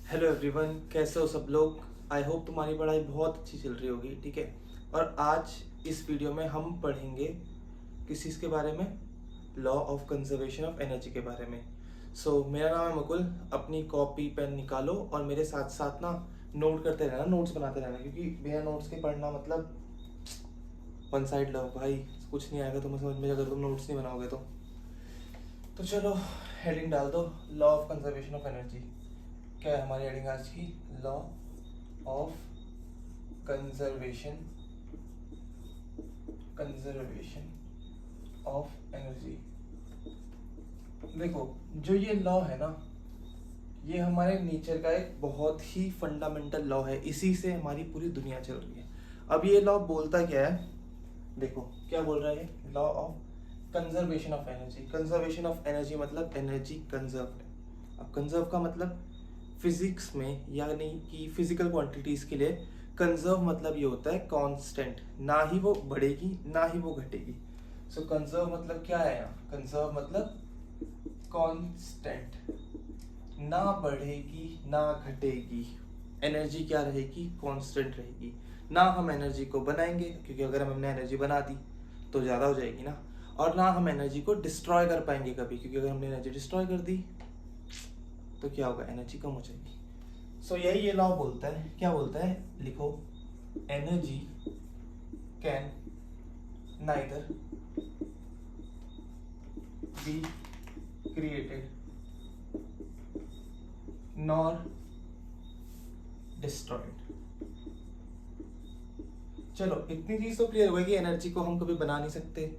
Hello everyone, कैसे हो सब लोग। आई होप तुम्हारी पढ़ाई बहुत अच्छी चल रही होगी। ठीक है, और आज इस वीडियो में हम पढ़ेंगे किस चीज़ के बारे में, law of conservation of energy के बारे में। मेरा नाम है मुकुल। अपनी कॉपी पेन निकालो और मेरे साथ साथ ना नोट करते रहना, नोट्स बनाते रहना, क्योंकि बिना नोट्स के पढ़ना मतलब वन साइड लव भाई। कुछ नहीं आएगा तुम्हें समझ में अगर तुम नोट्स नहीं बनाओगे तो चलो हेडिंग डाल दो, law of conservation of energy. क्या है हमारी हेडिंग आज की? Law of conservation conservation of energy. देखो, जो ये लॉ है ना, ये हमारे नेचर का एक बहुत ही फंडामेंटल लॉ है। इसी से हमारी पूरी दुनिया चल रही है। अब ये लॉ बोलता क्या है? देखो क्या बोल रहा है, law of conservation of energy. Conservation of energy मतलब एनर्जी कंजर्व है। अब कंजर्व का मतलब फिजिक्स में, यानी कि फिजिकल क्वांटिटीज के लिए कंजर्व मतलब ये होता है कांस्टेंट, ना ही वो बढ़ेगी ना ही वो घटेगी। कंजर्व मतलब क्या है यहाँ? कंजर्व मतलब कांस्टेंट, ना बढ़ेगी ना घटेगी। एनर्जी क्या रहेगी? कांस्टेंट रहेगी। ना हम एनर्जी को बनाएंगे, क्योंकि अगर हमने एनर्जी बना दी तो ज़्यादा हो जाएगी ना, और ना हम एनर्जी को डिस्ट्रॉय कर पाएंगे कभी, क्योंकि अगर हमने एनर्जी डिस्ट्रॉय कर दी तो क्या होगा? एनर्जी कम हो जाएगी। यही ये लॉ बोलता है। क्या बोलता है? लिखो, energy can neither be created nor destroyed. चलो इतनी चीज तो क्लियर हो गई कि एनर्जी को हम कभी बना नहीं सकते,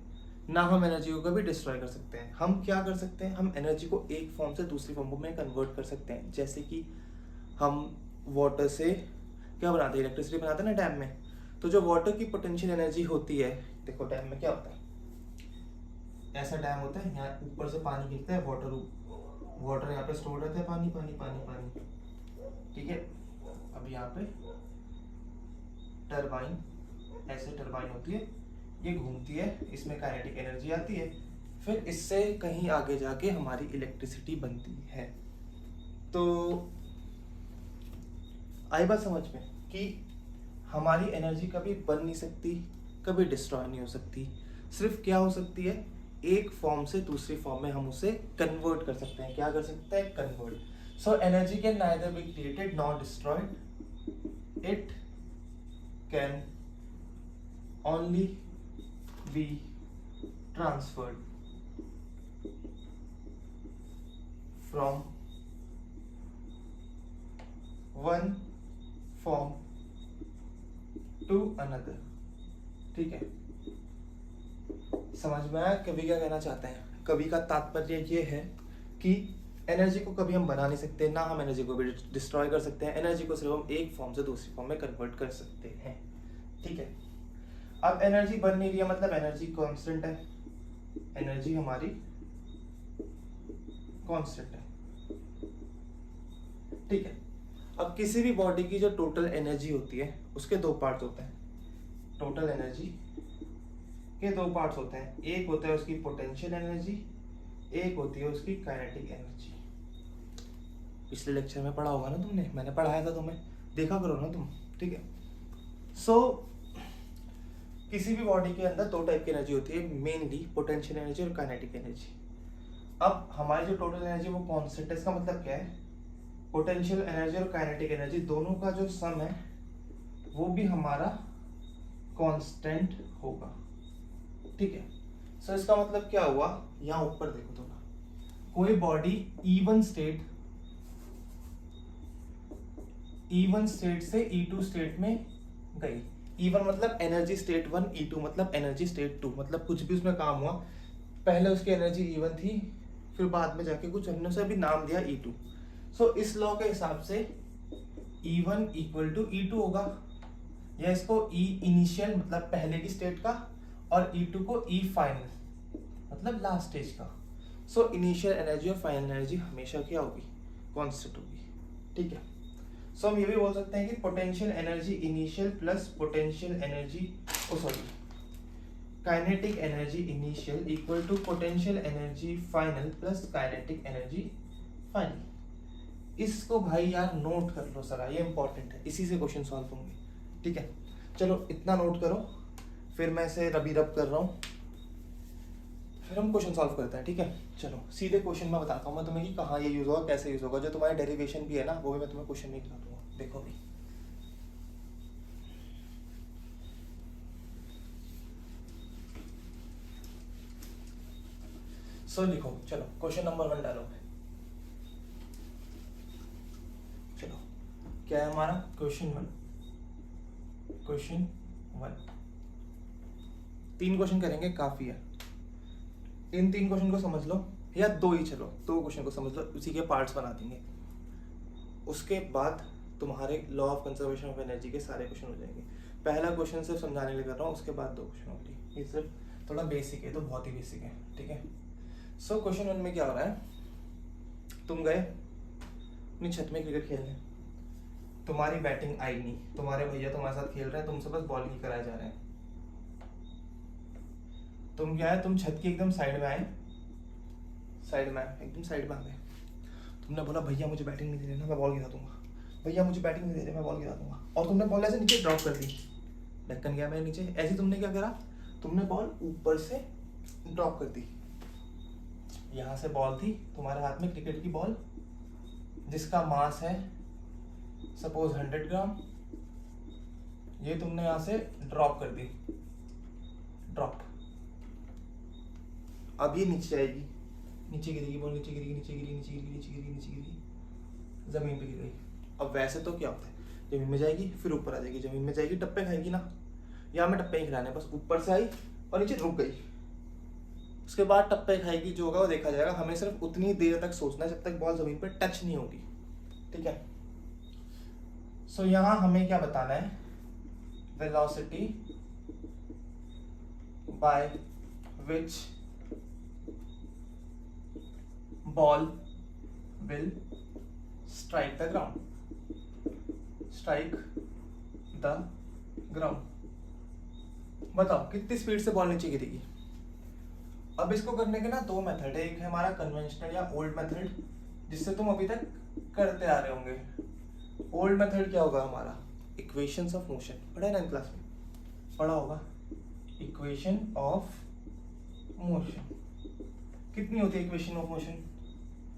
ना हम एनर्जी को कभी डिस्ट्रॉय कर सकते हैं। हम क्या कर सकते हैं? हम एनर्जी को एक फॉर्म से दूसरी फॉर्म में कन्वर्ट कर सकते हैं। जैसे कि हम वाटर से क्या बनाते हैं? इलेक्ट्रिसिटी बनाते हैं ना डैम में। तो जो वाटर की पोटेंशियल एनर्जी होती है, देखो डैम में क्या होता है, ऐसा डैम होता है, यहाँ ऊपर से पानी गिरता है, वाटर यहाँ पे स्टोर रहता है, पानी पानी पानी पानी। ठीक है, अब यहाँ पे टरबाइन, ऐसे टरबाइन होती है, ये घूमती है, इसमें काइनेटिक एनर्जी आती है, फिर इससे कहीं आगे जाके हमारी इलेक्ट्रिसिटी बनती है। तो आई बात समझ में कि हमारी एनर्जी कभी बन नहीं सकती, कभी डिस्ट्रॉय नहीं हो सकती। सिर्फ क्या हो सकती है? एक फॉर्म से दूसरी फॉर्म में हम उसे कन्वर्ट कर सकते हैं। क्या कर सकते हैं? Convert. Energy can neither be created nor destroyed, it can only be transferred from one form to another। ठीक है, समझ में आया कवि क्या कहना चाहते हैं? कवि का तात्पर्य ये है कि एनर्जी को कभी हम बना नहीं सकते, ना हम एनर्जी को भी डिस्ट्रॉय कर सकते हैं। एनर्जी को सिर्फ हम एक फॉर्म से दूसरी फॉर्म में कन्वर्ट कर सकते हैं। ठीक है, अब एनर्जी बन नहीं रही है मतलब एनर्जी कांस्टेंट है, एनर्जी हमारी कांस्टेंट है। ठीक है, अब किसी भी बॉडी की जो टोटल एनर्जी होती है उसके दो पार्ट होते हैं। टोटल एनर्जी के दो पार्ट्स होते हैं, एक होता है उसकी पोटेंशियल एनर्जी, एक होती है उसकी काइनेटिक एनर्जी। पिछले लेक्चर में पढ़ा होगा ना तुमने, मैंने पढ़ाया था तुम्हें, देखा करो ना तुम। ठीक है, किसी भी बॉडी के अंदर दो टाइप की एनर्जी होती है, मेनली पोटेंशियल एनर्जी और काइनेटिक एनर्जी। अब हमारी जो टोटल एनर्जी वो कांस्टेंट है, इसका मतलब क्या है? पोटेंशियल एनर्जी और काइनेटिक एनर्जी दोनों का जो सम है वो भी हमारा कांस्टेंट होगा। ठीक है, इसका मतलब क्या हुआ? यहाँ ऊपर देखो थोड़ा, कोई बॉडी इवन स्टेट से E2 स्टेट में गई। E1 मतलब एनर्जी स्टेट 1, E2 मतलब एनर्जी स्टेट 2, मतलब कुछ भी उसमें काम हुआ, पहले उसकी एनर्जी E1 थी, फिर बाद में जाके कुछ हमने उसे भी नाम दिया E2। इस लॉ के हिसाब से E1 इक्वल टू E2 होगा, या इसको E इनिशियल मतलब पहले की स्टेट का, और E2 को E फाइनल मतलब लास्ट स्टेज का। इनिशियल एनर्जी और फाइनल एनर्जी हमेशा क्या होगी? कांस्टेंट होगी। ठीक है, हम ये भी बोल सकते हैं कि potential energy initial plus potential energy kinetic energy initial equal to potential energy final plus kinetic energy final. इसको भाई यार नोट कर लो सर, ये इंपॉर्टेंट है, इसी से क्वेश्चन सॉल्व होंगे, ठीक है। चलो इतना नोट करो, फिर मैं इसे रबी रब कर रहा हूँ, फिर हम क्वेश्चन सॉल्व करते हैं, ठीक है। चलो सीधे क्वेश्चन में बताता हूँ मैं तुम्हें कि कहाँ ये यूज होगा, कैसे यूज होगा। जो तुम्हारे डेरिवेशन भी है ना, वो भी मैं तुम्हें क्वेश्चन में बता दूंगा, देखो भी। सो लिखो, चलो क्वेश्चन नंबर 1 डालो। चलो क्या है हमारा क्वेश्चन 1। 3 क्वेश्चन करेंगे, काफी है। इन 3 क्वेश्चन को समझ लो, या 2 ही, चलो 2 क्वेश्चन को समझ लो, उसी के पार्ट्स बना देंगे। उसके बाद तुम्हारे law of conservation of energy के सारे क्वेश्चन हो जाएंगे। पहला क्वेश्चन सिर्फ समझाने के लिए कर रहा हूँ, उसके बाद 2 क्वेश्चन होंगे। ये सिर्फ थोड़ा बेसिक है, तो बहुत ही बेसिक है, ठीक है। सो क्वेश्चन 1 में क्या हो रहा है, तुम गए अपनी छत में क्रिकेट खेलने, तुम्हारी बैटिंग आई नहीं, तुम्हारे भैया तुम्हारे साथ खेल रहे हैं, तुमसे बस बॉलिंग कराए जा रहे हैं। तुम क्या है, तुम छत की एकदम साइड में आए, एकदम साइड में आ गए। तुमने बोला भैया मुझे बैटिंग नहीं दे रहे ना, मैं बॉल गिरा दूंगा, भैया मुझे बैटिंग नहीं दे रहे, मैं बॉल गिरा दूंगा। और तुमने बॉल ऐसे नीचे ड्रॉप कर दी, ढक्कन गया मेरे नीचे, ऐसे तुमने क्या करा, तुमने बॉल ऊपर से ड्रॉप कर दी। यहाँ से बॉल थी तुम्हारे हाथ में, क्रिकेट की बॉल, जिसका मास है सपोज 100 ग्राम, ये तुमने यहाँ से ड्रॉप कर दी, ड्रॉप। अब ये नीचे आएगी, नीचे गिरेगी बॉल, नीचे गिरेगी, नीचे गिरी, नीचे गिरी, नीचे गिरी, नीचे गिरी, जमीन पे गिर गई। अब वैसे तो क्या होता है, जमीन में जाएगी फिर ऊपर आ जाएगी, जमीन में जाएगी टप्पे खाएगी ना, यहाँ में टप्पे ही खिलाने, बस ऊपर से आई और नीचे रुक गई। उसके बाद टप्पे खाएगी, जो होगा वो देखा जाएगा। हमें सिर्फ उतनी देर तक सोचना है जब तक बॉल जमीन पर टच नहीं होगी, ठीक है। सो यहाँ हमें क्या बताना है, velocity by which ball will strike the ground. बताओ कितनी स्पीड से बॉल नीचे गिरेगी। अब इसको करने के ना 2 मेथड है, एक है हमारा कन्वेंशनल या ओल्ड मेथड, जिससे तुम अभी तक करते आ रहे होंगे। ओल्ड मेथड क्या होगा हमारा, इक्वेशंस ऑफ मोशन, पढ़ा है 9th क्लास में, पढ़ा होगा। इक्वेशन ऑफ मोशन कितनी होती है, इक्वेशन ऑफ मोशन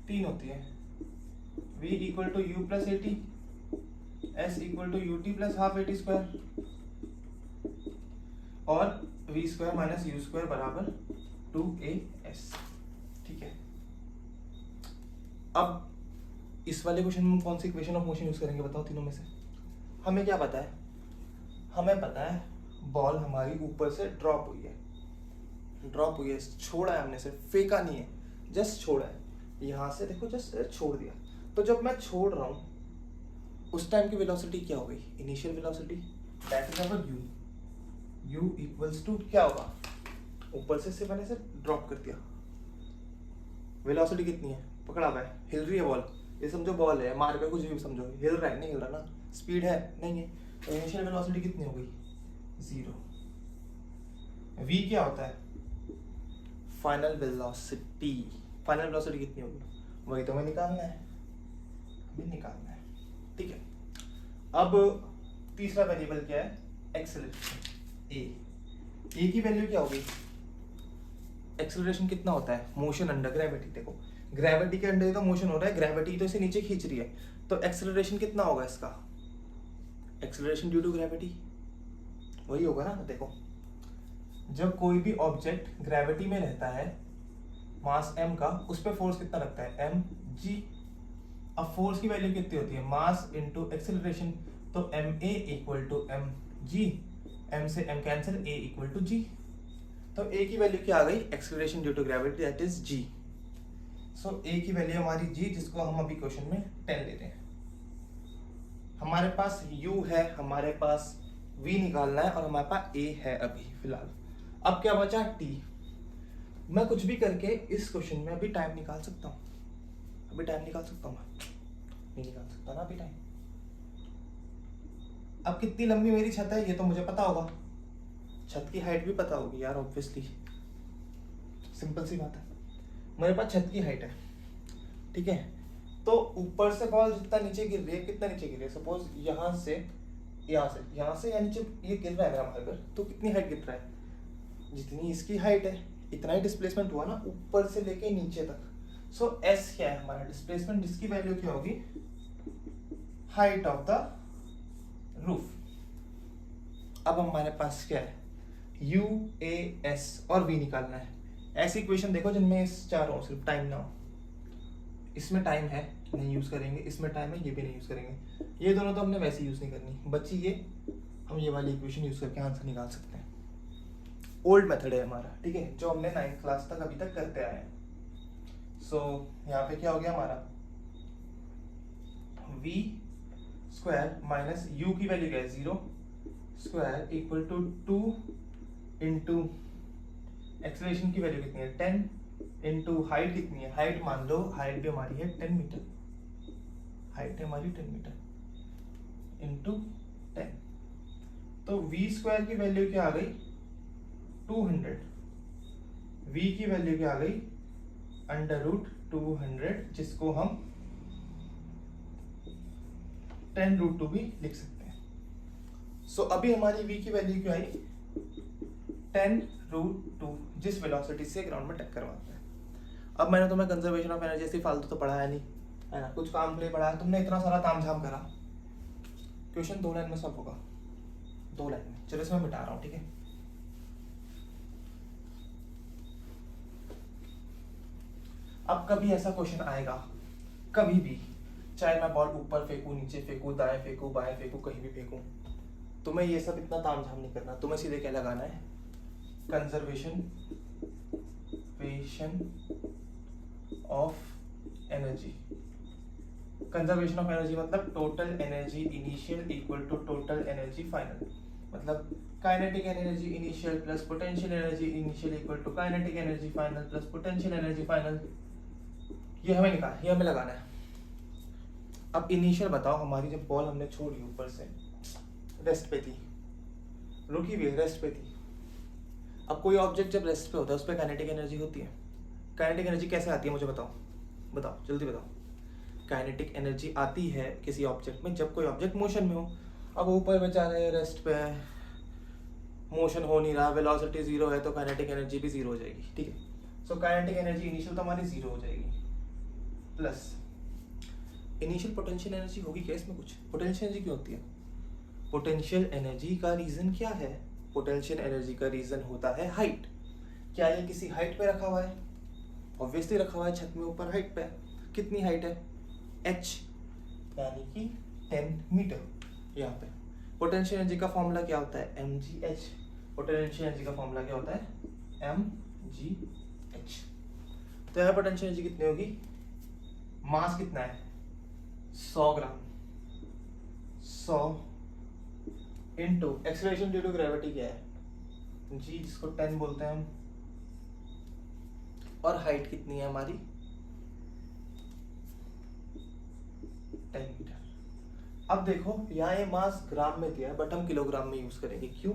3 होती है। v equal to u plus a t, s equal to u t plus half a t square, और v square minus u square बराबर 2as, ठीक है। अब इस वाले क्वेश्चन में कौन सी इक्वेशन ऑफ मोशन यूज करेंगे, बताओ तीनों में से। हमें क्या पता है, हमें पता है बॉल हमारी ऊपर से ड्रॉप हुई है, छोड़ा है हमने, सिर्फ फेंका नहीं है, जस्ट छोड़ा है। यहाँ से देखो जस्ट छोड़ दिया। तो जब मैं छोड़ रहा हूँ उस टाइम की वेलोसिटी क्या हो गई, initial velocity, that is our u equals to क्या होगा, ऊपर से सिर्फ मैंने सिर्फ ड्रॉप कर दिया। वेलोसिटी कितनी है, पकड़ा हुआ है, हिल रही है बॉल, ये समझो बॉल है, मार कर कुछ भी समझो, हिल रहा है, नहीं हिल रहा ना, स्पीड है नहीं है, तो इनिशियल वेलोसिटी कितनी हो गई, 0। v क्या होता है, फाइनल वेलोसिटी। फाइनल वेलोसिटी कितनी होगी, वही तो हमें निकालना है, ठीक है। अब तीसरा वेरिएबल क्या है, एक्सेलरेशन, ए की वैल्यू क्या होगी, एक्सेलरेशन कितना होता है, मोशन अंडर ग्रेविटी। देखो ग्रेविटी के अंडर तो मोशन हो रहा है, ग्रेविटी तो इसे नीचे खींच रही है, तो एक्सेलरेशन कितना होगा इसका, एक्सेलरेशन ड्यू टू ग्रेविटी वही होगा ना। देखो जब कोई भी ऑब्जेक्ट ग्रेविटी में रहता है मास m का, उस पर फोर्स कितना लगता है, mg। अब फोर्स की वैल्यू कितनी होती है, मास इनटू एक्सेलरेशन, तो ma equal to mg, m से m cancel, a equal to g। तो a की वैल्यू क्या आ गई, acceleration due to gravity, that is g। So a की वैल्यू हमारी g, जिसको हम अभी क्वेश्चन में 10 लेते हैं। हमारे पास u है, हमारे पास v निकालना है, और हमारे पास a है अभी फिलहाल। अब क्या बचा, t। मैं कुछ भी करके इस क्वेश्चन में अभी टाइम निकाल सकता हूँ, मैं नहीं निकाल सकता ना अभी टाइम। अब कितनी लंबी मेरी छत है ये तो मुझे पता होगा, छत की हाइट भी पता होगी यार, ऑब्वियसली सिंपल सी बात है, मेरे पास छत की हाइट है, ठीक है। तो तो ऊपर से बॉल जितना नीचे गिर रही है, कितना नीचे गिर रही है, सपोज यहाँ से या नीचे ये गिर रहा है मेरा मार्कर, तो कितनी हाइट गिर रहा है, जितनी इसकी हाइट है इतना ही डिस्प्लेसमेंट हुआ ना ऊपर से लेके नीचे तक। सो एस क्या है हमारा डिस्प्लेसमेंट, जिसकी वैल्यू क्या होगी, हाइट ऑफ द रूफ। अब हमारे पास क्या है, यू ए एस और वी निकालना है। ऐसी इक्वेशन देखो जिनमें इस चारों सिर्फ टाइम ना हो, इसमें टाइम है नहीं यूज करेंगे, इसमें टाइम है ये भी नहीं यूज करेंगे, ये दोनों तो हमने वैसे यूज नहीं करनी, बच्ची ये हम ये वाली इक्वेशन यूज करके आंसर निकाल सकते हैं। ओल्ड मेथड है हमारा, ठीक है, जो हमने 9th क्लास तक अभी तक करते आए हैं। सो यहाँ पे क्या हो गया हमारा, v स्क्वायर माइनस u की वैल्यू क्या है 0 स्क्वायर इक्वल टू 2 इंटू एक्सेलरेशन की वैल्यू कितनी है 10 इंटू हाइट कितनी है, हाइट मान लो हाइट भी हमारी है 10 मीटर, हाइट है हमारी 10 मीटर इंटू 10, तो v स्क्वायर की वैल्यू क्या आ गई 200, v की वैल्यू क्या आ गई अंडर रूट 200, जिसको हम 10 रूट 2 भी लिख सकते हैं। सो अभी हमारी v की वैल्यू क्या आई 10 रूट 2, जिस वेलोसिटी से ग्राउंड में टक्कर मारता है। अब मैंने तुम्हें कंजर्वेशन ऑफ एनर्जी से फालतू तो पढ़ाया नहीं है ना, कुछ काम के लिए पढ़ाया, तुमने इतना सारा तामझाम करा, क्वेश्चन 2 लाइन में सब होगा, 2 लाइन में। चलो इसमें मिटा रहा हूँ, ठीक है। अब कभी ऐसा क्वेश्चन आएगा, कभी भी, चाहे मैं बॉल ऊपर फेंकूं, नीचे फेंकूं, दाएं फेंकूं, बाएं फेंकूं, कहीं भी फेंकूं, तुम्हें ये सब इतना तामझाम नहीं करना, तुम्हें सीधे क्या लगाना है, conservation of energy. Conservation of energy मतलब total energy initial equal to total energy final, मतलब kinetic energy initial plus potential energy initial equal to kinetic energy final plus potential energy final. ये हमें निकाल, ये हमें लगाना है। अब इनिशियल बताओ, हमारी जब बॉल हमने छोड़ी ऊपर से, रेस्ट पे थी, रुकी हुई रेस्ट पे थी। अब कोई ऑब्जेक्ट जब रेस्ट पे होता है उस पर काइनेटिक एनर्जी होती है, काइनेटिक एनर्जी कैसे आती है मुझे बताओ, बताओ जल्दी बताओ। काइनेटिक एनर्जी आती है किसी ऑब्जेक्ट में जब कोई ऑब्जेक्ट मोशन में हो। अब ऊपर बेचारे रेस्ट पे है, मोशन हो नहीं रहा, वेलोसिटी 0 है, तो काइनेटिक एनर्जी भी 0 हो जाएगी, ठीक है। सो काइनेटिक एनर्जी इनिशियल तो हमारी 0 हो जाएगी, प्लस इनिशियल पोटेंशियल एनर्जी होगी क्या इसमें कुछ, पोटेंशियल एनर्जी क्यों होती है, पोटेंशियल एनर्जी का रीजन क्या है, पोटेंशियल एनर्जी का रीजन होता है हाइट। क्या ये किसी हाइट पे रखा हुआ है, ऑब्वियसली रखा हुआ है छत में ऊपर हाइट पे, कितनी हाइट है h, यानी कि 10 मीटर। यहाँ पे पोटेंशियल एनर्जी का फॉर्मूला क्या होता है mgh, पोटेंशियल एनर्जी का फॉर्मूला क्या होता है mgh। तो यहाँ पोटेंशियल एनर्जी कितनी होगी, मास कितना है 100 gram, 100 into acceleration due to gravity क्या है जी, जिसको 10 बोलते हैं हम, और हाइट कितनी है हमारी 10 मीटर। अब देखो यहाँ ये मास ग्राम में दिया है बट हम किलोग्राम में यूज करेंगे, क्यों,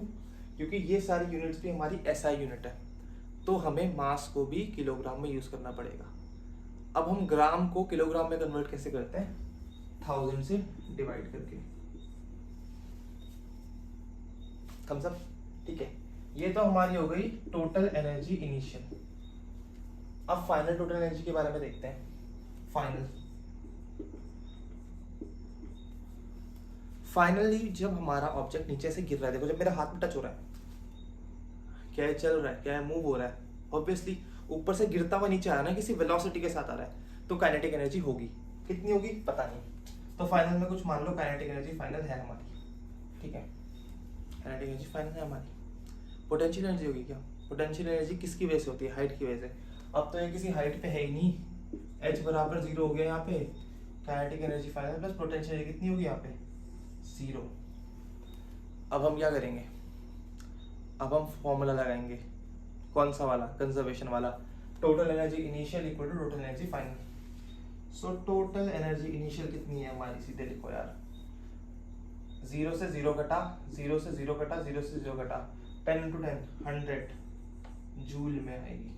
क्योंकि ये सारी यूनिट्स भी हमारी SI यूनिट है, तो हमें मास को भी किलोग्राम में यूज करना पड़ेगा। अब हम ग्राम को किलोग्राम में कन्वर्ट कैसे करते हैं, 1000 से डिवाइड करके, थम्स अप, ठीक है। ये तो हमारी हो गई टोटल एनर्जी इनिशियल। अब फाइनल टोटल एनर्जी के बारे में देखते हैं। फाइनली जब हमारा ऑब्जेक्ट नीचे से गिर रहा है, देखो जब मेरे हाथ में टच हो रहा है, क्या है चल रहा है, क्या है मूव हो रहा है, ऑब्वियसली ऊपर से गिरता हुआ नीचे आ रहा है, किसी वेलोसिटी के साथ आ रहा है, तो काइनेटिक एनर्जी होगी, कितनी होगी पता नहीं, तो फाइनल में कुछ मान लो काइनेटिक एनर्जी फाइनल है हमारी, ठीक है, काइनेटिक एनर्जी फाइनल है हमारी। पोटेंशियल एनर्जी होगी क्या, पोटेंशियल एनर्जी किसकी वजह से होती है, हाइट की वजह से। अब तो ये किसी हाइट पे है ही नहीं, h बराबर 0 हो गया यहाँ पे, kinetic energy final plus potential energy कितनी होगी यहाँ पे 0। अब हम क्या करेंगे, अब हम फॉर्मूला लगाएंगे, कौन सा वाला, कंजर्वेशन वाला, total energy initial equal to total energy final. So total energy initial कितनी है हमारी, सीधे लिखो यार, 0 से 0 घटा, 0 से 0 घटा, 0 से 0 घटा, 10 इंटू 10 100 जूल में आएगी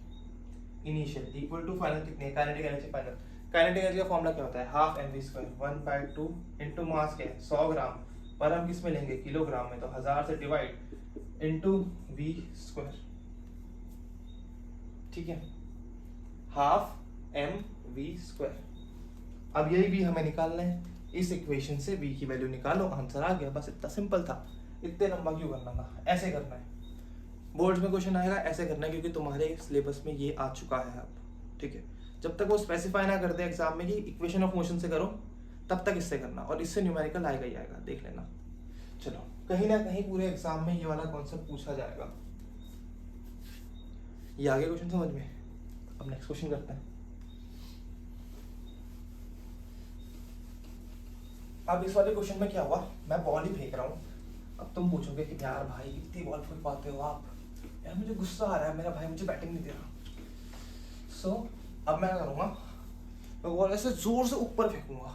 इनिशियल, इक्वल टू फाइनल कितनी है, kinetic energy final kinetic energy का फॉर्मूला क्या होता है, half m v square, 1/2 into mass क्या है 100 ग्राम, पर हम किस में लेंगे किलोग्राम में, तो 1000 से डिवाइड इंटू वी स्क्वायर, ठीक है, हाफ एम वी स्क्वायर। अब यही भी हमें निकालना है, इस इक्वेशन से v की वैल्यू निकालो, आंसर आ गया, बस इतना सिंपल था। इतने लंबा क्यों करना था, ऐसे करना है, बोर्ड में क्वेश्चन आएगा ऐसे करना है, क्योंकि तुम्हारे सिलेबस में ये आ चुका है अब, ठीक है। जब तक वो स्पेसिफाई ना कर दे एग्जाम में कि इक्वेशन ऑफ मोशन से करो, तब तक इससे करना, और इससे न्यूमेरिकल आएगा ही आएगा, देख लेना। चलो, कहीं ना कहीं पूरे एग्जाम में ये वाला कॉन्सेप्ट पूछा जाएगा। ये आगे क्वेश्चन समझ में। अब नेक्स्ट क्वेश्चन करते हैं। अब इस वाले क्वेश्चन में क्या हुआ, मैं बॉल ही फेंक रहा हूँ। अब तुम पूछोगे कि यार भाई कितनी बॉल फेंक पाते हो आप, यार मुझे गुस्सा आ रहा है, मेरा भाई मुझे बैटिंग नहीं दे रहा। सो अब मैं क्या करूँगा, मैं बॉल ऐसे जोर से ऊपर फेंकूंगा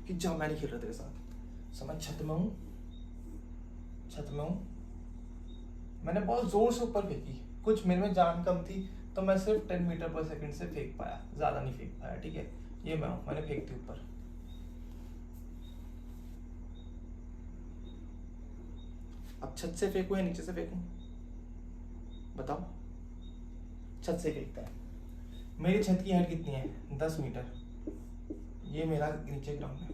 कि जा मैं नहीं खेल रहा तेरे साथ। समझ, छत में हूँ, छत में हूँ, मैंने बॉल जोर से ऊपर फेंकी, कुछ मेरे में जान कम थी तो मैं सिर्फ 10 मीटर पर सेकंड से फेंक पाया, ज़्यादा नहीं फेंक पाया, ठीक है। ये मैं हूँ, मैंने फेंक दी ऊपर। अब छत से फेंकूं या नीचे से फेंकूं, बताओ। छत से फेंकता है। मेरी छत की हाइट कितनी है 10 मीटर, ये मेरा नीचे ग्राउंड है।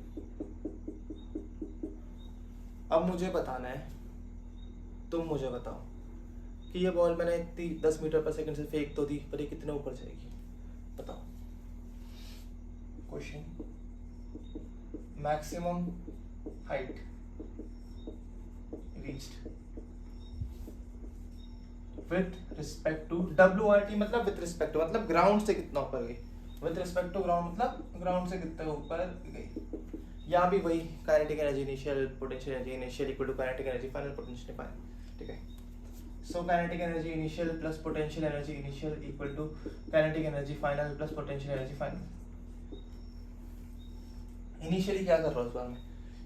अब मुझे बताना है, तुम मुझे बताओ कि ये बॉल मैंने इतनी 10 मीटर पर सेकंड से फेंक तो दी, पर ये कितने ऊपर जाएगी, बताओ। Question, maximum height reached with respect to WRT, मतलब with respect to मतलब ग्राउंड से कितना ऊपर गई, with respect to ground मतलब ग्राउंड से कितना ऊपर गई। यहाँ भी वही kinetic energy initial, potential energy initial equal to kinetic energy final, potential final, ठीक है। So kinetic energy initial plus potential energy initial equal to kinetic energy final plus potential energy final. Initially क्या कर रहा हूँ इस बार में,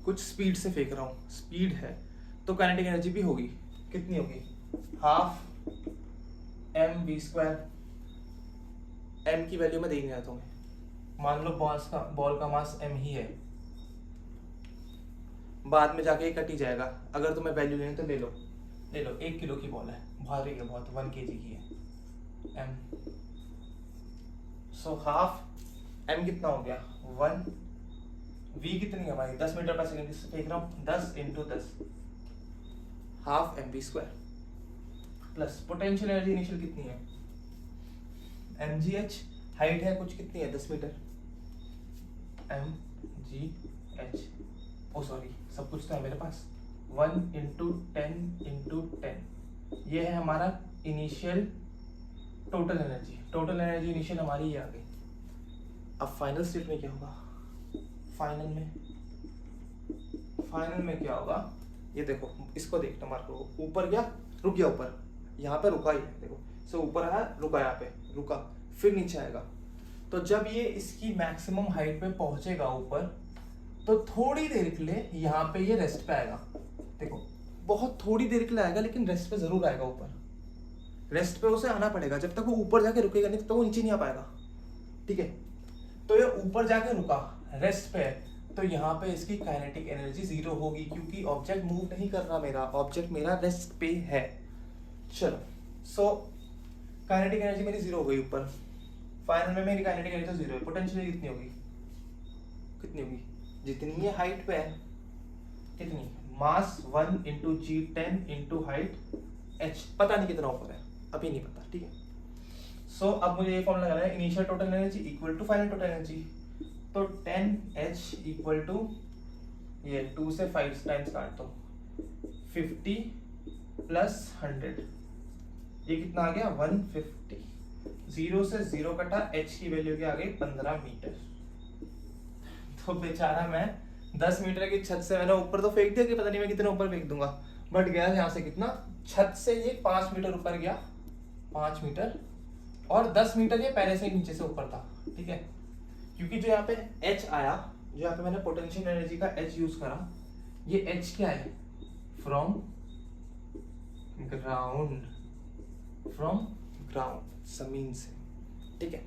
कुछ speed से फेंक रहा हूँ, स्पीड है तो काइनेटिक एनर्जी भी होगी, कितनी होगी, half m v square. M की वैल्यू में दे नहीं रहा तुम्हें, मान लो बॉल का मास एम ही है, बाद में जाके कट ही जाएगा, अगर तुम्हें वैल्यू लेनी तो ले लो, 1 किलो की बॉल है, भारी है बहुत, 1 kg की है एम। सो हाफ एम कितना हो गया 1, वी कितनी है हमारी 10 मीटर पर सेकंड से फेंक रहा हूँ, 10 × 10 half m v square, plus potential energy initial कितनी है एम जी एच, हाइट है कुछ कितनी है 10 मीटर, एम जी एच, ओ सॉरी सब कुछ तो है मेरे पास, 1 × 10 × 10, ये है हमारा initial total energy, total energy initial हमारी ये आ गई। अब फाइनल स्टेट में क्या होगा, फाइनल में क्या होगा, ये देखो, इसको देखना मार्क करो, ऊपर गया, रुक गया ऊपर, यहाँ पे रुका ही है, देखो सो ऊपर आया, रुका, यहाँ पे रुका, फिर नीचे आएगा। तो जब ये इसकी मैक्सिमम हाइट पे पहुंचेगा ऊपर, तो थोड़ी देर के लिए यहाँ पे ये रेस्ट पे आएगा, देखो बहुत थोड़ी देर के लिए आएगा, लेकिन रेस्ट पे जरूर आएगा ऊपर, रेस्ट पे उसे आना पड़ेगा, जब तक वो ऊपर जाके रुकेगा नहीं तो वो नीचे नहीं आ पाएगा, ठीक है। तो ये ऊपर जाके रुका, रेस्ट पे है, तो यहाँ पे इसकी काइनेटिक एनर्जी 0 होगी, क्योंकि ऑब्जेक्ट मूव नहीं कर रहा, मेरा ऑब्जेक्ट मेरा रेस्ट पे है। चलो, सो काइनेटिक एनर्जी मेरी 0 हो गई ऊपर, फाइनल में मेरी काइनेटिक एनर्जी तो 0 है, पोटेंशियल कितनी होगी, जितनी ये हाइट पे है, कितनी, मास 1 × g10 × हाइट h, पता नहीं कितना ऊपर है, अभी नहीं पता, ठीक है। सो अब मुझे ये फॉर्मूला लगाना है, initial total energy equal to final total energy, तो 10h इक्वल टू ये 2 से 5 टाइम्स काट दो, 50 + 100, ये कितना आ गया 150, 0 से 0 कटा, h की वैल्यू क्या आ गई 15 मीटर। तो बेचारा मैं 10 मीटर की छत से मैंने ऊपर तो फेंक दिया कि पता नहीं मैं कितने ऊपर फेंक दूंगा, बट गया यहाँ से कितना, छत से ये 5 मीटर ऊपर गया, 5 मीटर, और 10 मीटर ये पहले से नीचे से ऊपर था, ठीक है। क्योंकि जो यहाँ पे H आया, जो यहाँ पे मैंने पोटेंशियल एनर्जी का H यूज करा, ये H क्या है, फ्रॉम ग्राउंड, जमीन से, ठीक है।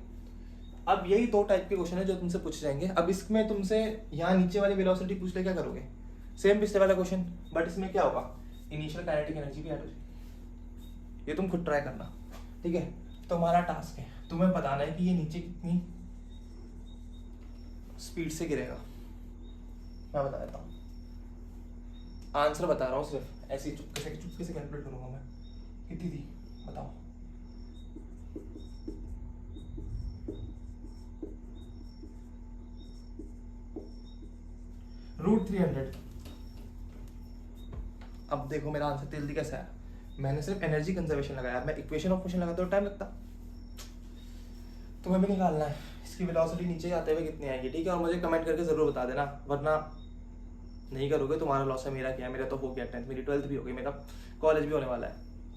अब यही दो टाइप के क्वेश्चन है जो तुमसे पूछे जाएंगे। अब इसमें तुमसे यहाँ नीचे वाली वेलोसिटी पूछ ले, क्या करोगे? सेम पिछले वाला क्वेश्चन, बट इसमें क्या होगा, इनिशियल काइनेटिक एनर्जी भी ऐड हो जाएगी। ये तुम खुद ट्राई करना, ठीक है? तुम्हारा टास्क है, तुम्हें बताना है कि ये नीचे कितनी स्पीड से गिरेगा। मैं बता देता हूँ, आंसर बता रहा हूँ, सिर्फ ऐसे चुपके से कैलकुलेट करूंगा मैं। कितनी थी बताओ? √300। अब देखो मेरा आंसर जल्दी कैसा है, मैंने सिर्फ एनर्जी कंजर्वेशन लगाया। मैं इक्वेशन ऑफ मोशन लगाता तो टाइम लगता। तुम्हें भी निकालना है इसकी वेलोसिटी नीचे आते हुए कितनी आएगी, ठीक है? और मुझे कमेंट करके जरूर बता देना, वरना नहीं करोगे तुम्हारा लॉस है, मेरा क्या है? मेरा तो हो गया 10th, मेरी 12th भी हो गई, मेरा कॉलेज भी होने वाला है,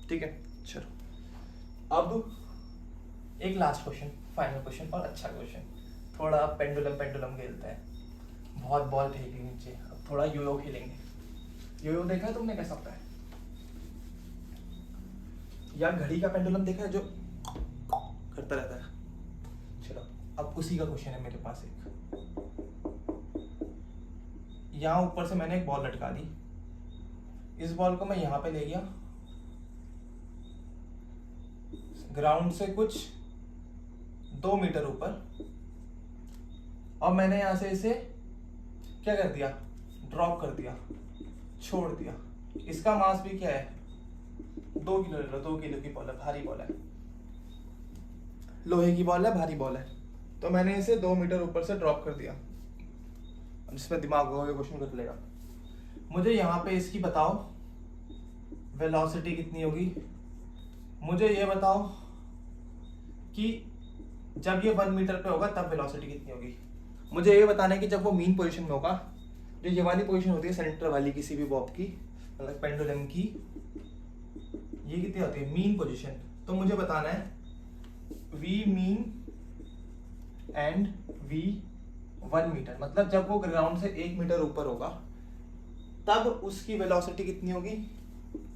ठीक है? चलो अब एक लास्ट क्वेश्चन, फाइनल क्वेश्चन और अच्छा क्वेश्चन। थोड़ा पेंडुलम खेलते हैं। बहुत बॉल फेंकी नीचे, अब थोड़ा योयो खेलेंगे। योयो देखा है तुमने कैसा होता है? या घड़ी का पेंडुलम देखा है जो करता रहता है? चलो अब उसी का क्वेश्चन है मेरे पास एक। यहाँ ऊपर से मैंने एक बॉल लटका दी, इस बॉल को मैं यहाँ पे ले गया, ग्राउंड से कुछ 2 मीटर ऊपर, और मैंने यहाँ से इसे क्या कर दिया, ड्रॉप कर दिया, छोड़ दिया। इसका मास भी क्या है, 2 किलो ले लो, 2 किलो की बॉल है, भारी बॉल है, लोहे की बॉल है, भारी बॉल है। तो मैंने इसे 2 मीटर ऊपर से ड्रॉप कर दिया। जिसमें दिमाग होगा क्वेश्चन कर लेगा। मुझे यहाँ पे इसकी बताओ वेलोसिटी कितनी होगी। मुझे ये बताओ कि जब ये 1 मीटर पे होगा तब वेलोसिटी कितनी होगी। मुझे ये बताना है कि जब वो मीन पोजीशन में होगा, जो ये वाली पोजीशन होती है सेंटर वाली किसी भी बॉब की, मतलब पेंडुलम की, ये कितनी होती है मीन पोजीशन। तो मुझे बताना है v mean and v 1 metre, मतलब जब वो ग्राउंड से 1 मीटर ऊपर होगा तब उसकी वेलोसिटी कितनी होगी,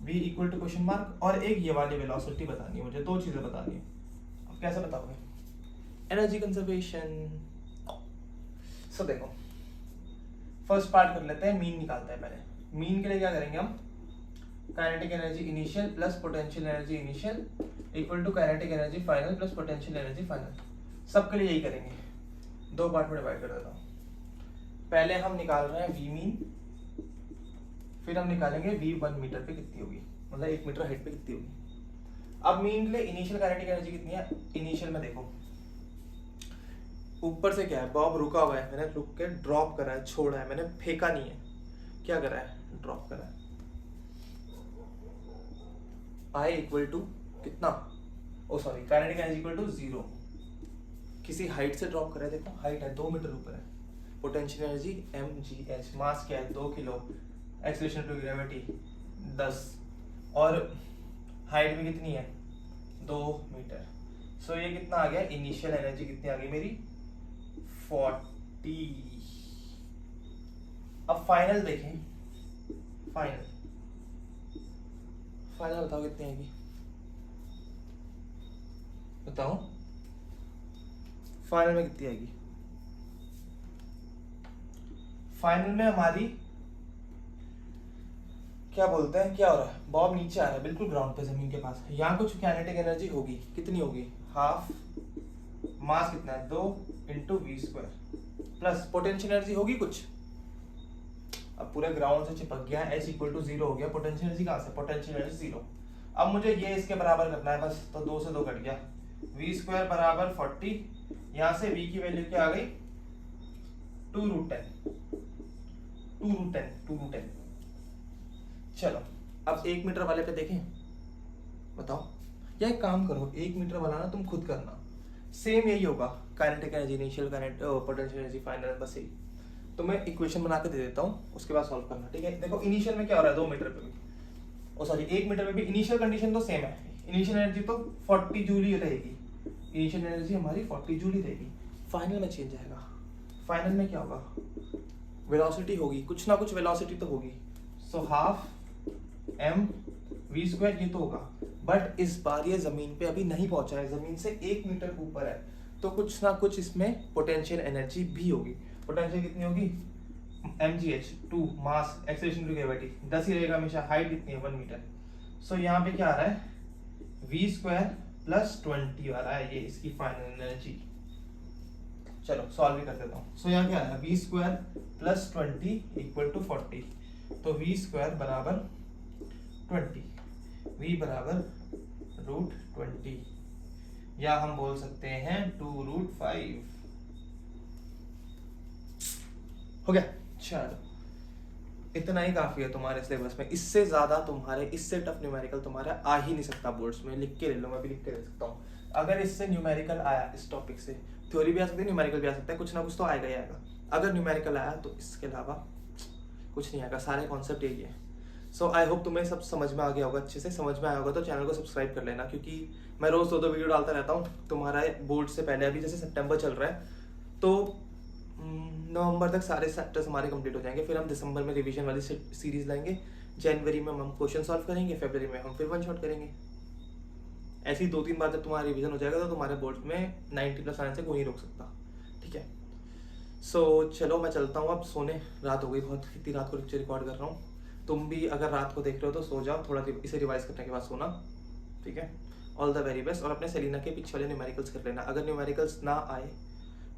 v equal to question mark, और एक ये वाली वेलोसिटी बतानी है मुझे। 2 चीजें बतानी है। अब कैसे बताओगे? Energy conservation. सो देखो, फर्स्ट पार्ट कर लेते हैं, मीन निकालते हैं पहले। मीन के लिए क्या करेंगे हम, kinetic energy initial plus potential energy initial equal to kinetic energy final plus potential energy final. सबके लिए यही करेंगे, 2 पार्ट में डिवाइड कर देता हूँ। पहले हम निकाल रहे हैं वी मीन, फिर हम निकालेंगे वी 1 मीटर पे कितनी होगी, मतलब 1 मीटर हाइट पे कितनी होगी। अब मीन के लिए इनिशियल काइनेटिक एनर्जी कितनी है, इनिशियल में देखो ऊपर से क्या है, बॉब रुका हुआ है, मैंने रुक के ड्रॉप करा है, छोड़ा है, मैंने फेंका नहीं है, क्या करा है, ड्रॉप करा है। आई इक्वल टू कितना, oh sorry, kinetic energy equal to 0। किसी हाइट से ड्रॉप करा है, देखो हाइट है 2 मीटर ऊपर है। पोटेंशियल एनर्जी mgh, मास क्या है 2 किलो, एक्सेलरेशन टू ग्रेविटी 10, और हाइट भी कितनी है 2 मीटर। सो ये कितना आ गया, इनिशियल एनर्जी कितनी आ गई मेरी 40। अब फाइनल देखें, फाइनल बताओ कितनी आएगी, बताओ फाइनल में कितनी आएगी। फाइनल में हमारी क्या बोलते हैं, क्या हो रहा है, बॉब नीचे आ रहा है बिल्कुल ग्राउंड पे, जमीन के पास। यहाँ कुछ काइनेटिक एनर्जी होगी, कितनी होगी, हाफ, मास कितना है 2 into v square, plus potential energy होगी कुछ। अब पूरे ग्राउंड से चिपक गया, एच इक्वल टू 0 हो गया, पोटेंशियल एनर्जी कहाँ से, पोटेंशियल एनर्जी 0। अब मुझे ये इसके बराबर करना है बस, तो 2 से 2 कट गया, वी स्क्वायर बराबर 40, यहाँ से v की वैल्यू क्या आ गई 2√10। चलो अब 1 मीटर वाले पे देखें, बताओ। या एक काम करो, 1 मीटर वाला ना तुम खुद करना, सेम यही होगा, kinetic energy initial, potential energy final, बस यही। तो मैं इक्वेशन बना के दे देता हूँ, उसके बाद सॉल्व करना, ठीक है। देखो इनिशियल में क्या हो रहा है, 2 मीटर पे भी, ओ सॉरी 1 मीटर में भी इनिशियल कंडीशन तो सेम है, इनिशियल एनर्जी तो 40 जूल ही रहेगी, इनिशियल एनर्जी हमारी 40 जूल ही रहेगी। फाइनल में चेंज आएगा, फाइनल में क्या होगा, वेलोसिटी होगी, कुछ ना कुछ वेलोसिटी तो होगी। So half m v square ये तो होगा, बट इस बार ये जमीन पे अभी नहीं पहुंचा है, जमीन से 1 मीटर ऊपर है, तो कुछ ना कुछ इसमें पोटेंशियल एनर्जी भी होगी। पोटेंशियल कितनी होगी, mgh 2 mass acceleration to gravity 10 ही रहेगा हमेशा, हाइट कितनी है 1 मीटर। सो यहाँ पे क्या आ रहा है v स्क्वायर प्लस 20 आ रहा है, ये इसकी फाइनल एनर्जी। चलो सॉल्व भी कर देता हूँ। सो यहाँ क्या है v square plus 20 equal to 40, तो v स्क्वायर बराबर 20, v बराबर √20, या हम बोल सकते हैं 2√5। हो गया। चलो इतना ही काफी है तुम्हारे सिलेबस में, इससे ज्यादा तुम्हारे, इससे टफ न्यूमेरिकल तुम्हारे आ ही नहीं सकता बोर्ड्स में। लिख के ले लो, मैं भी लिख के ले सकता हूँ। अगर इससे न्यूमेरिकल आया, इस टॉपिक से थ्योरी भी आ सकती है, न्यूमेरिकल भी आ सकता है, कुछ ना कुछ तो आएगा ही आएगा। अगर न्यूमेरिकल आया तो इसके अलावा कुछ नहीं आएगा, सारे कॉन्सेप्ट यही है। सो आई होप तुम्हें सब समझ में आ गया होगा, अच्छे से समझ में आया होगा। तो चैनल को सब्सक्राइब कर लेना, क्योंकि मैं रोज 2-2 वीडियो डालता रहता हूँ तुम्हारा बोर्ड से पहले। अभी जैसे सितंबर चल रहा है तो नवंबर तक सारे चैप्टर्स हमारे कंप्लीट हो जाएंगे, फिर हम दिसंबर में रिवीजन वाली सीरीज लाएंगे, जनवरी में हम क्वेश्चन सॉल्व करेंगे, फरवरी में हम फिर वन शॉट करेंगे। ऐसी 2-3 बार जब तुम्हारा रिवीजन हो जाएगा तो तुम्हारे बोर्ड में 90+ आने से कोई नहीं रोक सकता, ठीक है। सो चलो मैं चलता हूँ अब सोने, रात हो गई बहुत, इतनी रात को लेक्चर रिकॉर्ड कर रहा हूँ। तुम भी अगर रात को देख रहे हो तो सो जाओ, थोड़ा इसे रिवाइज करने के बाद सोना, ठीक है। All the very best. और अपने सेलिना के पीछे वाले न्यूमेरिकल्स कर लेना। अगर न्यूमेरिकल्स ना आए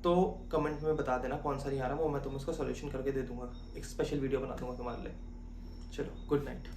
तो कमेंट में बता देना कौन सा नहीं आ रहा, वो मैं तुम्हें उसका सॉल्यूशन करके दे दूंगा, एक स्पेशल वीडियो बना दूंगा तुम्हारे लिए। चलो गुड नाइट।